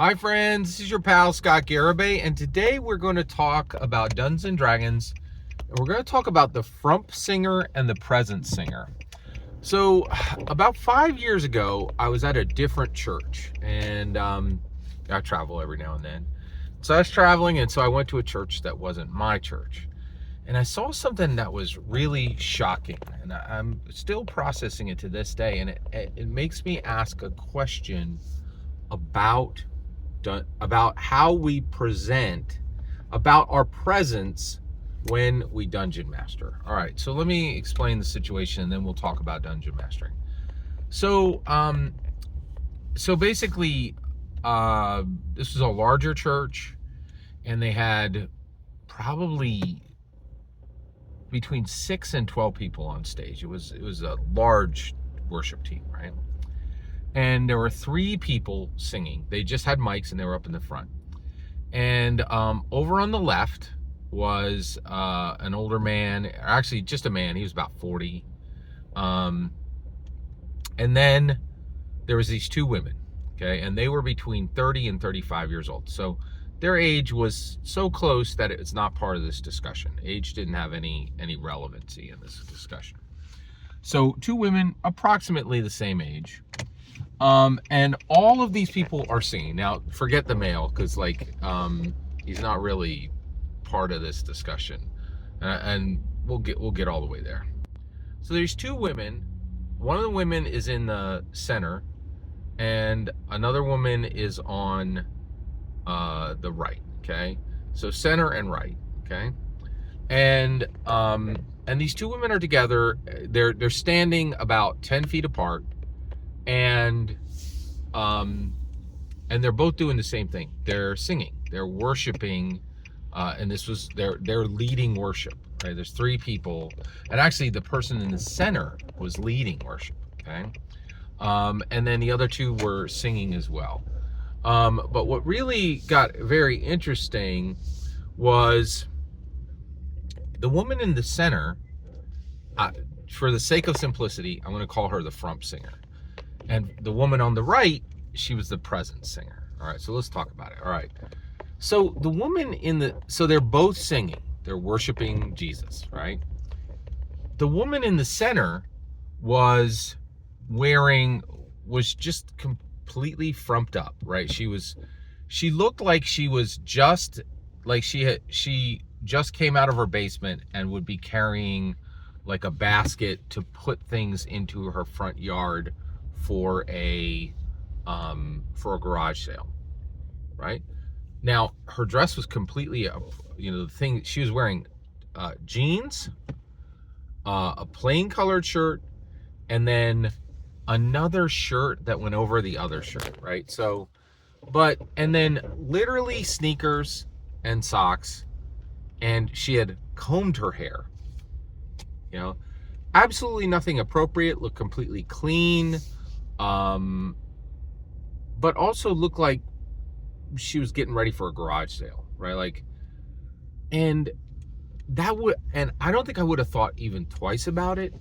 Hi friends, this is your pal Scott Garibay, and today we're going to talk about Dungeons and Dragons, and we're going to talk about the Frump singer and the present singer. So, about 5 years ago, I was at a different church, and I travel every now and then. So I was traveling, and so I went to a church that wasn't my church, and I saw something that was really shocking, and I'm still processing it to this day, and it makes me ask a question about how we present, about our presence when we dungeon master. All right, so let me explain the situation, and then we'll talk about dungeon mastering. So, basically, this was a larger church, and they had probably between 6 and 12 people on stage. It was a large worship team, right? And there were 3 people singing. They just had mics and they were up in the front. And over on the left was an older man, actually just a man. He was about 40. And then there was these 2 women, okay? And they were between 30 and 35 years old. So their age was so close that it's not part of this discussion. Age didn't have any relevancy in this discussion. So 2 women, approximately the same age. And all of these people are singing. Now, forget the male, because he's not really part of this discussion, and we'll get all the way there. So there's 2 women. One of the women is in the center, and another woman is on the right. Okay, so center and right. Okay, and these 2 women are together. They're standing about 10 feet apart. And they're both doing the same thing. They're singing. They're worshiping, and this was their leading worship. Right? There's 3 people, and actually the person in the center was leading worship. Okay, and then the other 2 were singing as well. But what really got very interesting was the woman in the center. For the sake of simplicity, I'm going to call her the frump singer. And the woman on the right, she was the present singer. All right, so let's talk about it. All right. So the woman so they're both singing. They're worshiping Jesus, right? The woman in the center was just completely frumped up, right? She looked like she was just, like she just came out of her basement and would be carrying like a basket to put things into her front yard for a garage sale, right? Now her dress was completely, the thing she was wearing, jeans, a plain colored shirt, and then another shirt that went over the other shirt, right? So, and then literally sneakers and socks, and she had combed her hair, absolutely nothing appropriate, looked completely clean. But also looked like she was getting ready for a garage sale, right? And I don't think I would have thought even twice about it,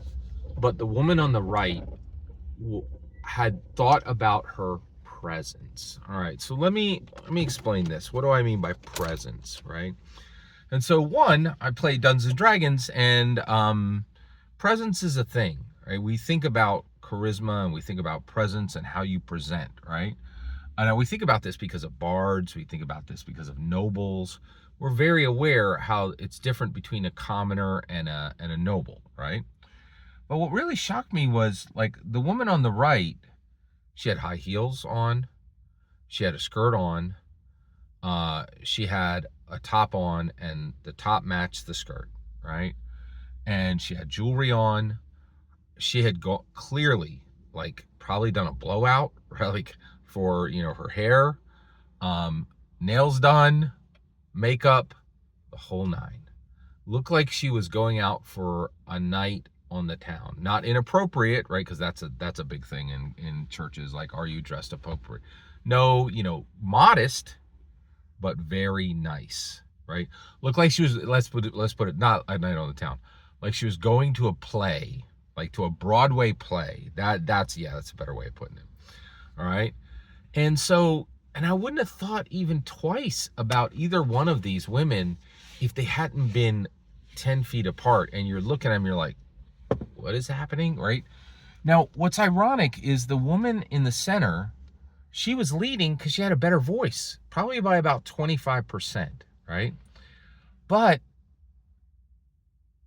but the woman on the right had thought about her presence. All right, so let me explain this. What do I mean by presence, right? And so I play Dungeons and Dragons, and presence is a thing, right? We think about charisma, and we think about presence and how you present, right? And we think about this because of bards. We think about this because of nobles. We're very aware how it's different between a commoner and a noble, right? But what really shocked me was, like, the woman on the right, she had high heels on. She had a skirt on. She had a top on, and the top matched the skirt, right? And she had jewelry on. She had clearly, probably done a blowout, right? For, her hair, nails done, makeup, the whole 9. Looked like she was going out for a night on the town. Not inappropriate, right? Because that's a big thing in churches. Like, are you dressed appropriate? No, modest, but very nice, right? Looked like she was, let's put it, not a night on the town. Like she was going to a play, like to a Broadway play. That's a better way of putting it. All right. And so And I wouldn't have thought even twice about either one of these women if they hadn't been 10 feet apart. And you're looking at them, you're like, what is happening, right? Now, what's ironic is the woman in the center, she was leading because she had a better voice, probably by about 25%, right? But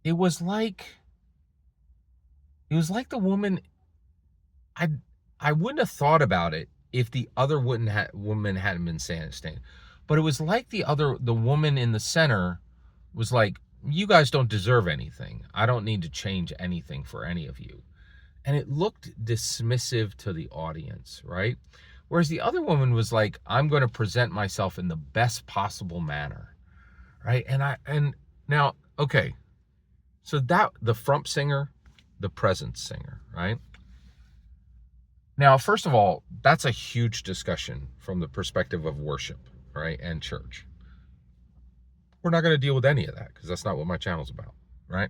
it was like the woman, I wouldn't have thought about it if the other woman hadn't been staying. But it was like the woman in the center was like, you guys don't deserve anything. I don't need to change anything for any of you. And it looked dismissive to the audience, right? Whereas the other woman was like, I'm going to present myself in the best possible manner, right? And now, okay, so that the Frump singer, the presence singer, right? Now, first of all, that's a huge discussion from the perspective of worship, right, and church. We're not going to deal with any of that because that's not what my channel's about, right?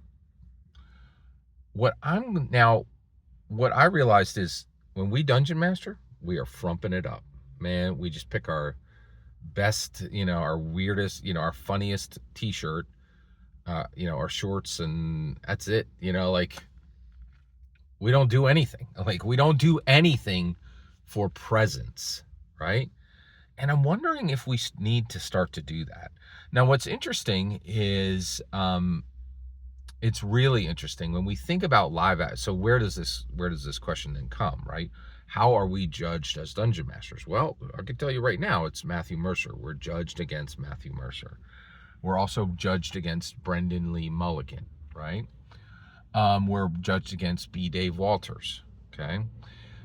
What I realized is when we dungeon master, we are frumping it up, man. We just pick our best, our weirdest, our funniest t-shirt, our shorts, and that's it. We don't do anything. We don't do anything for presence, right? And I'm wondering if we need to start to do that. Now, what's interesting is, it's really interesting when we think about live. So where does this question then come, right? How are we judged as dungeon masters? Well, I can tell you right now, it's Matthew Mercer. We're judged against Matthew Mercer. We're also judged against Brendan Lee Mulligan, right? We're judged against B. Dave Walters, okay?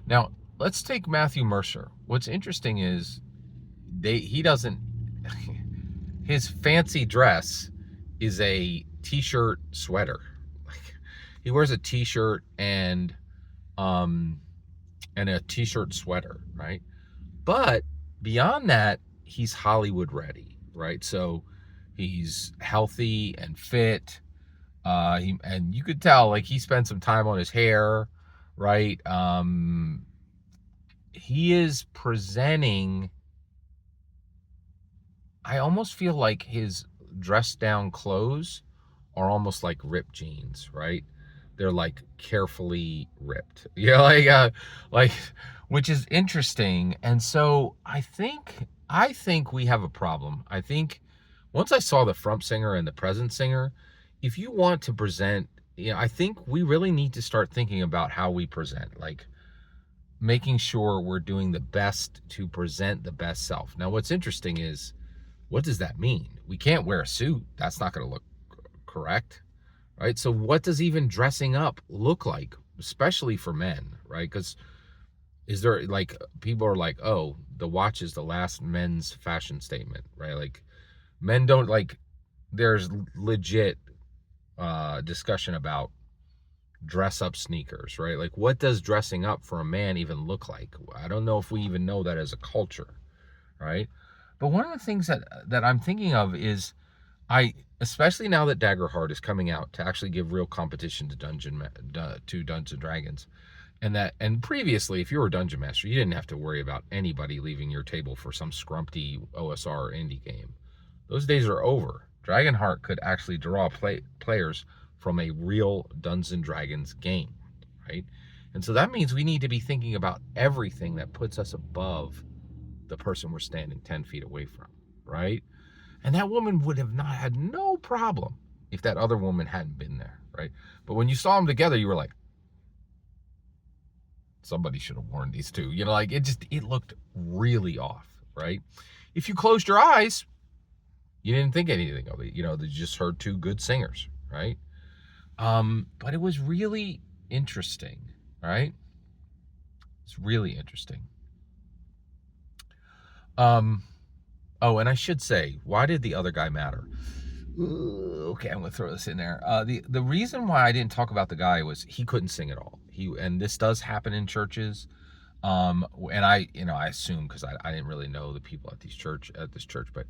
Now, let's take Matthew Mercer. What's interesting is he doesn't, his fancy dress is a t-shirt sweater. He wears a t-shirt and a t-shirt sweater, right? But beyond that, he's Hollywood ready, right? So he's healthy and fit. And you could tell, he spent some time on his hair, right? He is presenting, I almost feel like his dressed down clothes are almost like ripped jeans, right? They're carefully ripped, which is interesting. And so I think we have a problem. I think once I saw the Frump singer and the present singer, if you want to present, I think we really need to start thinking about how we present, making sure we're doing the best to present the best self. Now, what's interesting is, what does that mean? We can't wear a suit. That's not going to look correct, right? So what does even dressing up look like, especially for men, right? Because is there, people are like, oh, the watch is the last men's fashion statement, right? Men don't, there's legit discussion about dress up sneakers, right? What does dressing up for a man even look like? I don't know if we even know that as a culture, right? But one of the things that I'm thinking of is, especially now that Daggerheart is coming out to actually give real competition to Dungeons and Dragons, and previously, if you were a dungeon master, you didn't have to worry about anybody leaving your table for some scrumpty OSR or indie game. Those days are over. Dragonheart could actually draw players from a real Dungeons and Dragons game, right? And so that means we need to be thinking about everything that puts us above the person we're standing 10 feet away from, right? And that woman would have not had no problem if that other woman hadn't been there, right? But when you saw them together, you were like, somebody should have worn these two. It looked really off, right? If you closed your eyes, you didn't think anything of it. They just heard two good singers, right? But it was really interesting, right? It's really interesting. Oh, and I should say, why did the other guy matter? Okay, I'm gonna throw this in there. The reason why I didn't talk about the guy was he couldn't sing at all. And this does happen in churches. And I assume, because I didn't really know the people at this church, but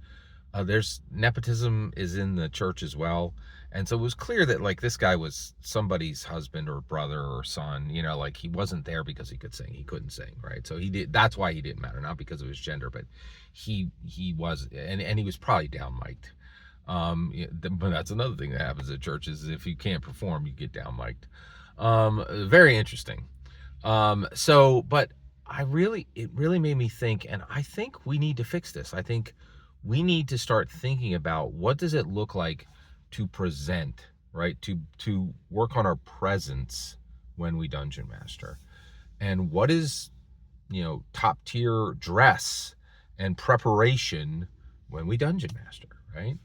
There's nepotism is in the church as well. And so it was clear that like this guy was somebody's husband or brother or son, you know, like he wasn't there because he could sing. He couldn't sing, right? So he did, that's why he didn't matter, not because of his gender, but he was, and he was probably down mic'd. But that's another thing that happens at churches is if you can't perform, you get down mic'd. Very interesting. But it really made me think, and I think we need to fix this. I think we need to start thinking about what does it look like to present, right? To work on our presence when we dungeon master. And what is, top tier dress and preparation when we dungeon master, right?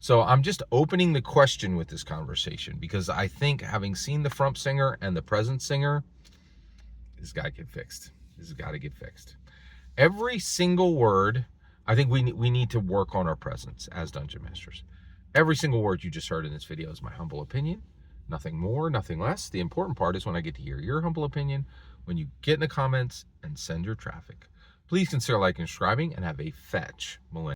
So I'm just opening the question with this conversation because I think having seen the Frump singer and the present singer, this got to get fixed. This has got to get fixed. Every single word, I think we need to work on our presence as dungeon masters. Every single word you just heard in this video is my humble opinion. Nothing more, nothing less. The important part is when I get to hear your humble opinion, when you get in the comments and send your traffic. Please consider liking and subscribing, and have a fetch millennium.